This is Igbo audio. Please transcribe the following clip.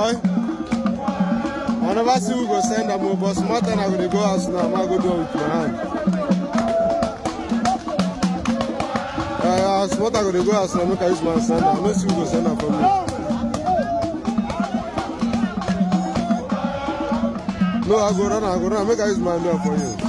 boy. I never see who go send them, but smart and I will go house now. I'm going to do it with my hand. Smart I will go house now. Make I use my send them. I don't see who go send them for me. No, I go run. Make I use my hand for you.